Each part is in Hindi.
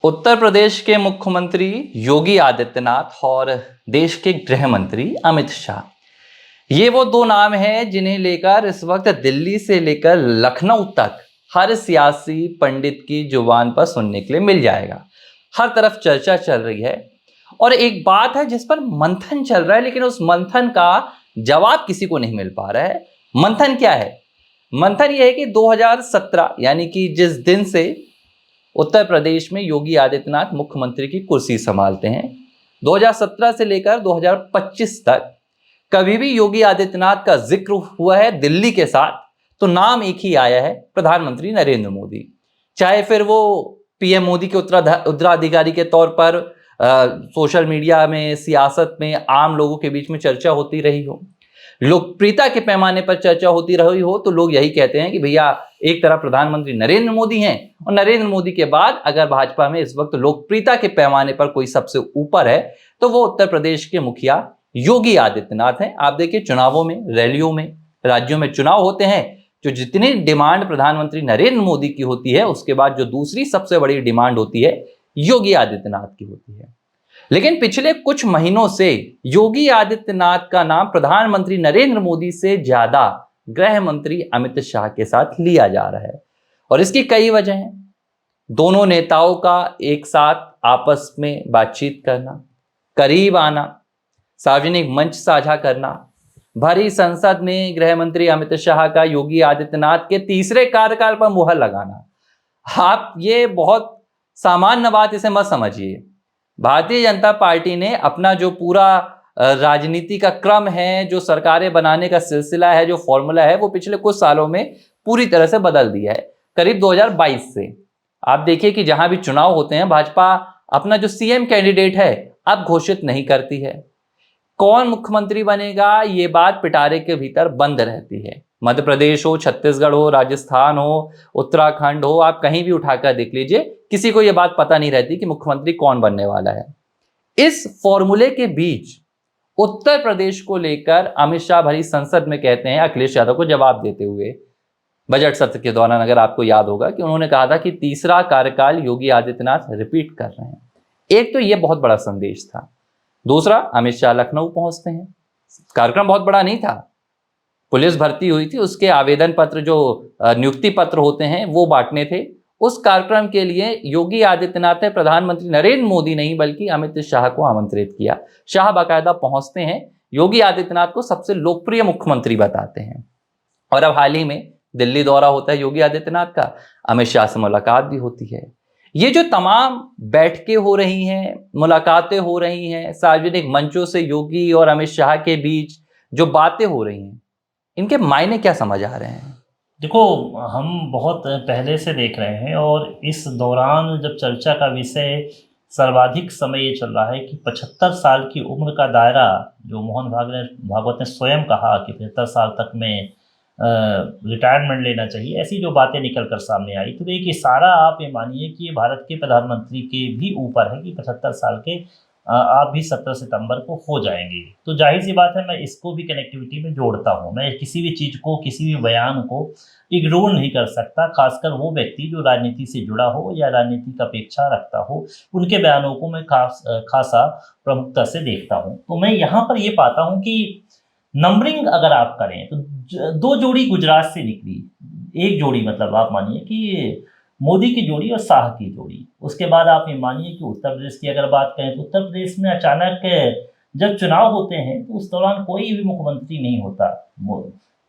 उत्तर प्रदेश के मुख्यमंत्री योगी आदित्यनाथ और देश के गृह मंत्री अमित शाह, ये वो दो नाम हैं जिन्हें लेकर इस वक्त दिल्ली से लेकर लखनऊ तक हर सियासी पंडित की जुबान पर सुनने के लिए मिल जाएगा। हर तरफ चर्चा चल रही है और एक बात है जिस पर मंथन चल रहा है, लेकिन उस मंथन का जवाब किसी को नहीं मिल पा रहा है। मंथन क्या है? मंथन यह है कि 2017 यानी कि जिस दिन से उत्तर प्रदेश में योगी आदित्यनाथ मुख्यमंत्री की कुर्सी संभालते हैं, 2017 से लेकर 2025 तक कभी भी योगी आदित्यनाथ का जिक्र हुआ है दिल्ली के साथ तो नाम एक ही आया है, प्रधानमंत्री नरेंद्र मोदी। चाहे फिर वो पीएम मोदी के उत्तराधिकारी के तौर पर सोशल मीडिया में, सियासत में आम लोगों के बीच में चर्चा होती रही हो, लोकप्रियता के पैमाने पर चर्चा होती रही हो, तो लोग यही कहते हैं कि भैया एक तरफ प्रधानमंत्री नरेंद्र मोदी हैं और नरेंद्र मोदी के बाद अगर भाजपा में इस वक्त लोकप्रियता के पैमाने पर कोई सबसे ऊपर है तो वो उत्तर प्रदेश के मुखिया योगी आदित्यनाथ हैं। आप देखिए, चुनावों में, रैलियों में, राज्यों में चुनाव होते हैं, जो जितनी डिमांड प्रधानमंत्री नरेंद्र मोदी की होती है उसके बाद जो दूसरी सबसे बड़ी डिमांड होती है योगी आदित्यनाथ की होती है। लेकिन पिछले कुछ महीनों से योगी आदित्यनाथ का नाम प्रधानमंत्री नरेंद्र मोदी से ज्यादा गृह मंत्री अमित शाह के साथ लिया जा रहा है और इसकी कई वजह हैं। दोनों नेताओं का एक साथ आपस में बातचीत करना, करीब आना, सार्वजनिक मंच साझा करना, भरी संसद में गृह मंत्री अमित शाह का योगी आदित्यनाथ के तीसरे कार्यकाल पर मुहर लगाना। आप ये बहुत सामान्य बात इसे मत समझिए। भारतीय जनता पार्टी ने अपना जो पूरा राजनीति का क्रम है, जो सरकारें बनाने का सिलसिला है, जो फॉर्मूला है, वो पिछले कुछ सालों में पूरी तरह से बदल दिया है। करीब 2022 से आप देखिए कि जहां भी चुनाव होते हैं भाजपा अपना जो सीएम कैंडिडेट है अब घोषित नहीं करती है। कौन मुख्यमंत्री बनेगा ये बात पिटारे के भीतर बंद रहती है। मध्य प्रदेश हो, छत्तीसगढ़ हो, राजस्थान हो, उत्तराखंड हो, आप कहीं भी उठाकर देख लीजिए, किसी को यह बात पता नहीं रहती कि मुख्यमंत्री कौन बनने वाला है। इस फॉर्मूले के बीच उत्तर प्रदेश को लेकर अमित शाह भरी संसद में कहते हैं अखिलेश यादव को जवाब देते हुए, बजट सत्र के दौरान अगर आपको याद होगा कि उन्होंने कहा था कि तीसरा कार्यकाल योगी आदित्यनाथ रिपीट कर रहे हैं। एक तो यह बहुत बड़ा संदेश था। दूसरा, अमित शाह लखनऊ पहुंचते हैं। कार्यक्रम बहुत बड़ा नहीं था, पुलिस भर्ती हुई थी, उसके आवेदन पत्र जो नियुक्ति पत्र होते हैं वो बांटने थे। उस कार्यक्रम के लिए योगी आदित्यनाथ ने प्रधानमंत्री नरेंद्र मोदी नहीं बल्कि अमित शाह को आमंत्रित किया। शाह बाकायदा पहुंचते हैं, योगी आदित्यनाथ को सबसे लोकप्रिय मुख्यमंत्री बताते हैं और अब हाल ही में दिल्ली दौरा होता है योगी आदित्यनाथ का, अमित शाह से मुलाकात भी होती है। ये जो तमाम बैठकें हो रही हैं, मुलाकातें हो रही हैं, सार्वजनिक मंचों से योगी और अमित शाह के बीच जो बातें हो रही हैं, इनके मायने क्या समझ आ रहे हैं? देखो, हम बहुत पहले से देख रहे हैं और इस दौरान जब चर्चा का विषय सर्वाधिक समय ये चल रहा है कि 75 साल की उम्र का दायरा, जो मोहन भागवत ने स्वयं कहा कि 75 साल तक में रिटायरमेंट लेना चाहिए, ऐसी जो बातें निकल कर सामने आई, तो एक इशारा आप ये मानिए कि ये भारत के प्रधानमंत्री के भी ऊपर है कि 75 साल के आप भी 17 सितंबर को हो जाएंगे। तो जाहिर सी बात है, मैं इसको भी कनेक्टिविटी में जोड़ता हूँ। मैं किसी भी चीज़ को, किसी भी बयान को इग्नोर नहीं कर सकता, खासकर वो व्यक्ति जो राजनीति से जुड़ा हो या राजनीति की अपेक्षा रखता हो, उनके बयानों को मैं खासा प्रमुखता से देखता हूँ। तो मैं यहाँ पर ये पाता हूँ कि नंबरिंग अगर आप करें तो दो जोड़ी गुजरात से निकली, एक जोड़ी मतलब आप मानिए कि मोदी की जोड़ी और शाह की जोड़ी। उसके बाद आप ये मानिए कि उत्तर प्रदेश की अगर बात करें तो उत्तर प्रदेश में अचानक जब चुनाव होते हैं तो उस दौरान कोई भी मुख्यमंत्री नहीं होता।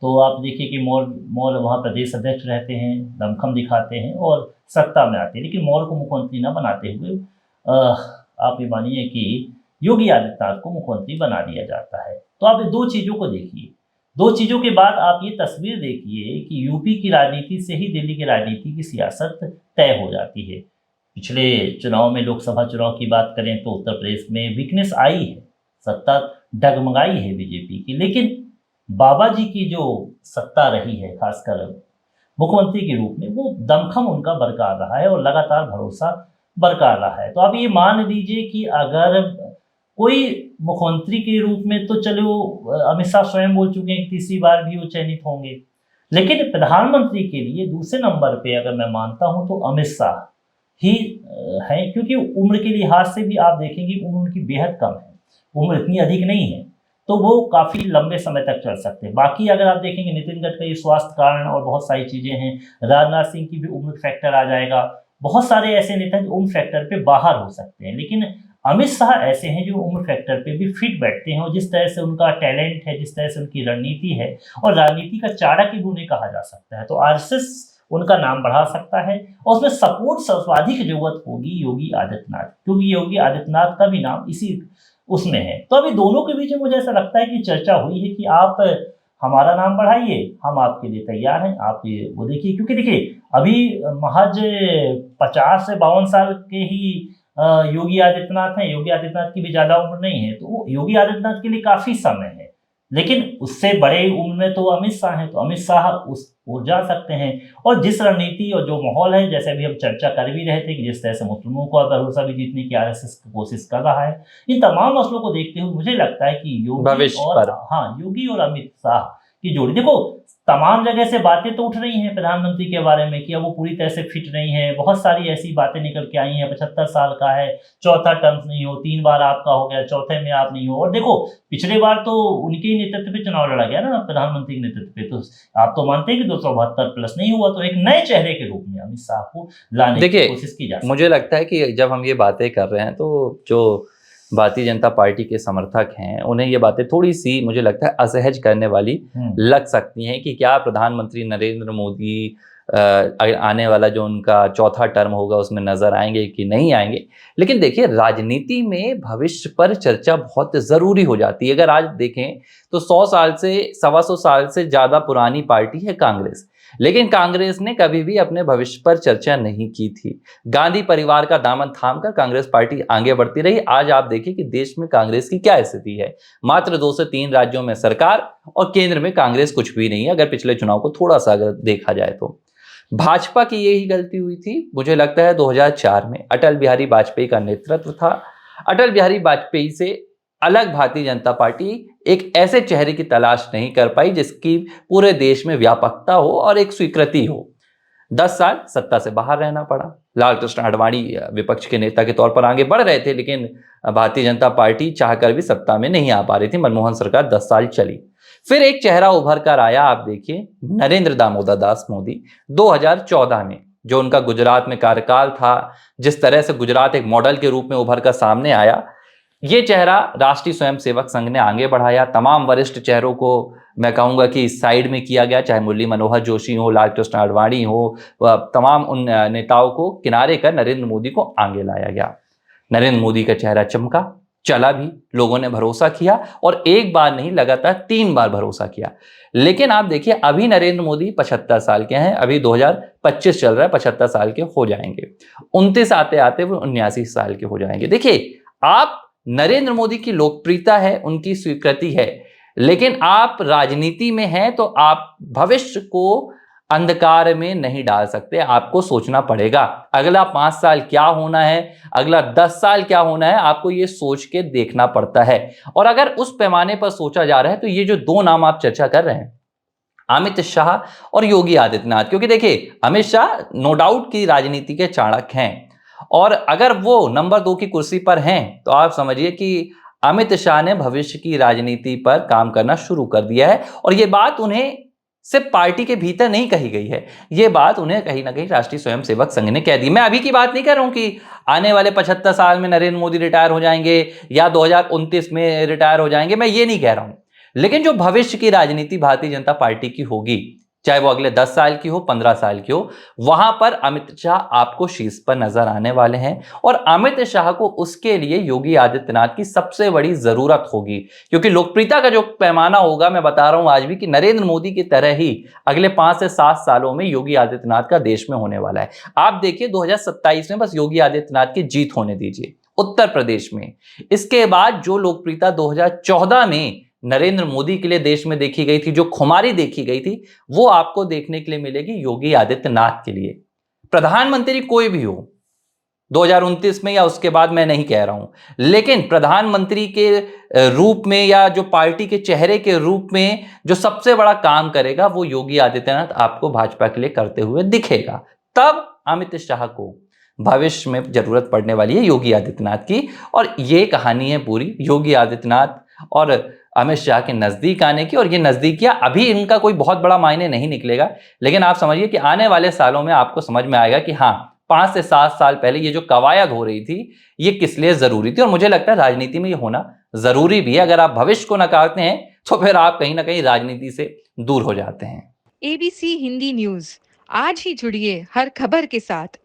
तो आप देखिए कि मौर्य वहाँ प्रदेश अध्यक्ष रहते हैं, दमखम दिखाते हैं और सत्ता में आते हैं, लेकिन मौर्य को मुख्यमंत्री न बनाते हुए आप ये मानिए कि योगी आदित्यनाथ को मुख्यमंत्री बना दिया जाता है। तो आप दो चीज़ों को देखिए। दो चीज़ों के बाद आप ये तस्वीर देखिए कि यूपी की राजनीति से ही दिल्ली की राजनीति की सियासत तय हो जाती है। पिछले चुनाव में, लोकसभा चुनाव की बात करें तो उत्तर प्रदेश में वीकनेस आई है, सत्ता डगमगाई है बीजेपी की, लेकिन बाबा जी की जो सत्ता रही है खासकर मुख्यमंत्री के रूप में, वो दमखम उनका बरकरार रहा है और लगातार भरोसा बरकरार रहा है। तो आप ये मान लीजिए कि अगर कोई मुख्यमंत्री के रूप में, तो चलो अमित शाह स्वयं बोल चुके हैं कि तीसरी बार भी वो चयनित होंगे, लेकिन प्रधानमंत्री के लिए दूसरे नंबर पे अगर मैं मानता हूं तो अमित शाह ही हैं, क्योंकि उम्र के लिहाज से भी आप देखेंगे उम्र उनकी बेहद कम है, उम्र इतनी अधिक नहीं है, तो वो काफ़ी लंबे समय तक चल सकते हैं। बाकी अगर आप देखेंगे नितिन गडकरी स्वास्थ्य कारण और बहुत सारी चीज़ें हैं, राजनाथ सिंह की भी उम्र फैक्टर आ जाएगा, बहुत सारे ऐसे नेता हैं जो उम्र फैक्टर पे बाहर हो सकते हैं, लेकिन अमित शाह ऐसे हैं जो उम्र फैक्टर पे भी फिट बैठते हैं, और जिस तरह से उनका टैलेंट है, जिस तरह से उनकी रणनीति है, और राजनीति का चाणक्य भी उन्हें कहा जा सकता है, तो आरएसएस उनका नाम बढ़ा सकता है। और उसमें सपोर्ट सर्वाधिक जरूरत होगी योगी आदित्यनाथ, क्योंकि योगी आदित्यनाथ का भी नाम इसी उसमें है। तो अभी दोनों के बीच में मुझे ऐसा लगता है कि चर्चा हुई है कि आप हमारा नाम बढ़ाइए, हम आपके लिए तैयार हैं, आप ये वो देखिए, क्योंकि देखिए अभी महज 50 से 52 साल के ही योगी आदित्यनाथ हैं, योगी आदित्यनाथ की भी ज़्यादा उम्र नहीं है, तो योगी आदित्यनाथ के लिए काफ़ी समय है। लेकिन उससे बड़े उम्र में तो अमित शाह हैं, तो अमित शाह उस ओर जा सकते हैं। और जिस रणनीति और जो माहौल है, जैसे अभी हम चर्चा कर भी रहे थे कि जिस तरह से मुस्लिमों का भरोसा भी जीतने की आरएसएस कोशिश कर रहा है, इन तमाम मसलों को देखते हुए मुझे लगता है कि भविष्य पर योगी और अमित शाह की जोड़ी, देखो तमाम जगह से बातें तो उठ रही हैं प्रधानमंत्री के बारे में कि अब वो पूरी तरह से फिट नहीं है, बहुत सारी ऐसी बातें निकल के आई हैं, 75 साल का है, चौथा टर्म नहीं हो, 3 बार आपका हो गया, चौथे में आप नहीं हो। और देखो पिछले बार तो उनके ही नेतृत्व पे चुनाव लड़ा गया ना, प्रधानमंत्री के नेतृत्व पे, तो आप तो मानते हैं कि 272 प्लस नहीं हुआ, तो एक नए चेहरे के रूप में अमित शाह को लाने की कोशिश की जा सकती है। मुझे लगता है कि जब हम ये बातें कर रहे हैं तो जो भारतीय जनता पार्टी के समर्थक हैं उन्हें ये बातें थोड़ी सी मुझे लगता है असहज करने वाली लग सकती हैं कि क्या प्रधानमंत्री नरेंद्र मोदी आने वाला जो उनका चौथा टर्म होगा उसमें नजर आएंगे कि नहीं आएंगे। लेकिन देखिए राजनीति में भविष्य पर चर्चा बहुत जरूरी हो जाती है। अगर आज देखें तो 100 साल से 125 साल से ज्यादा पुरानी पार्टी है कांग्रेस, लेकिन कांग्रेस ने कभी भी अपने भविष्य पर चर्चा नहीं की थी। गांधी परिवार का दामन थामकर कांग्रेस पार्टी आगे बढ़ती रही। आज आप देखिए कि देश में कांग्रेस की क्या स्थिति है, मात्र 2 से 3 राज्यों में सरकार और केंद्र में कांग्रेस कुछ भी नहीं है, अगर पिछले चुनाव को थोड़ा सा अगर देखा जाए तो। भाजपा की यही गलती हुई थी मुझे लगता है 2004 में, अटल बिहारी वाजपेयी का नेतृत्व था। अटल बिहारी वाजपेयी से अलग भारतीय जनता पार्टी एक ऐसे चेहरे की तलाश नहीं कर पाई जिसकी पूरे देश में व्यापकता हो और एक स्वीकृति हो। 10 साल सत्ता से बाहर रहना पड़ा। लाल कृष्ण आडवाणी विपक्ष के नेता के तौर पर आगे बढ़ रहे थे, लेकिन भारतीय जनता पार्टी चाहकर भी सत्ता में नहीं आ पा रही थी। मनमोहन सरकार 10 साल चली। फिर एक चेहरा उभर कर आया, आप देखिए नरेंद्र दामोदर दास मोदी 2014 में, जो उनका गुजरात में कार्यकाल था, जिस तरह से गुजरात एक मॉडल के रूप में उभर कर सामने आया, ये चेहरा राष्ट्रीय स्वयंसेवक संघ ने आगे बढ़ाया। तमाम वरिष्ठ चेहरों को मैं कहूंगा कि साइड में किया गया, चाहे मुरली मनोहर जोशी हो, लाल कृष्ण आडवाणी हो, तमाम उन नेताओं को किनारे कर नरेंद्र मोदी को आगे लाया गया। नरेंद्र मोदी का चेहरा चमका, चला भी, लोगों ने भरोसा किया और एक बार नहीं लगातार 3 बार भरोसा किया। लेकिन आप देखिए अभी नरेंद्र मोदी 75 साल के हैं, अभी 2025 चल रहा है, 75 साल के हो जाएंगे। 29 आते आते वो 79 साल के हो जाएंगे। देखिए आप नरेंद्र मोदी की लोकप्रियता है, उनकी स्वीकृति है, लेकिन आप राजनीति में हैं तो आप भविष्य को अंधकार में नहीं डाल सकते। आपको सोचना पड़ेगा अगला 5 साल क्या होना है, अगला 10 साल क्या होना है, आपको ये सोच के देखना पड़ता है। और अगर उस पैमाने पर सोचा जा रहा है तो ये जो 2 नाम आप चर्चा कर रहे हैं, अमित शाह और योगी आदित्यनाथ, क्योंकि देखिए अमित शाह नो डाउट की राजनीति के चाणक्य हैं, और अगर वो नंबर 2 की कुर्सी पर हैं तो आप समझिए कि अमित शाह ने भविष्य की राजनीति पर काम करना शुरू कर दिया है। और ये बात उन्हें सिर्फ पार्टी के भीतर नहीं कही गई है, ये बात उन्हें कहीं ना कहीं राष्ट्रीय स्वयंसेवक संघ ने कह दी। मैं अभी की बात नहीं कर रहा हूं कि आने वाले 75 साल में नरेंद्र मोदी रिटायर हो जाएंगे या 2029 में रिटायर हो जाएंगे, मैं ये नहीं कह रहा हूं, लेकिन जो भविष्य की राजनीति भारतीय जनता पार्टी की होगी, चाहे वो अगले 10 साल की हो, 15 साल की हो, वहां पर अमित शाह आपको शीर्ष पर नजर आने वाले हैं। और अमित शाह को उसके लिए योगी आदित्यनाथ की सबसे बड़ी जरूरत होगी, क्योंकि लोकप्रियता का जो पैमाना होगा, मैं बता रहा हूं आज भी कि नरेंद्र मोदी की तरह ही अगले 5 से 7 सालों में योगी आदित्यनाथ का देश में होने वाला है। आप देखिए 2027 में बस योगी आदित्यनाथ की जीत होने दीजिए उत्तर प्रदेश में। इसके बाद जो लोकप्रियता 2014 में नरेंद्र मोदी के लिए देश में देखी गई थी, जो खुमारी देखी गई थी, वो आपको देखने के लिए मिलेगी योगी आदित्यनाथ के लिए। प्रधानमंत्री कोई भी हो 2029 में या उसके बाद, मैं नहीं कह रहा हूं, लेकिन प्रधानमंत्री के रूप में या जो पार्टी के चेहरे के रूप में जो सबसे बड़ा काम करेगा वो योगी आदित्यनाथ आपको भाजपा के लिए करते हुए दिखेगा। तब अमित शाह को भविष्य में जरूरत पड़ने वाली है योगी आदित्यनाथ की। और ये कहानी है पूरी योगी आदित्यनाथ और अमित शाह के नजदीक आने की। और ये नजदीकियां अभी इनका कोई बहुत बड़ा मायने नहीं निकलेगा, लेकिन आप समझिए कि आने वाले सालों में आपको समझ में आएगा कि हाँ, 5 से 7 साल पहले ये जो कवायद हो रही थी ये किस लिए जरूरी थी। और मुझे लगता है राजनीति में ये होना जरूरी भी है। अगर आप भविष्य को नकारते हैं तो फिर आप कहीं ना कहीं राजनीति से दूर हो जाते हैं। एबीसी हिंदी न्यूज, आज ही जुड़िए हर खबर के साथ।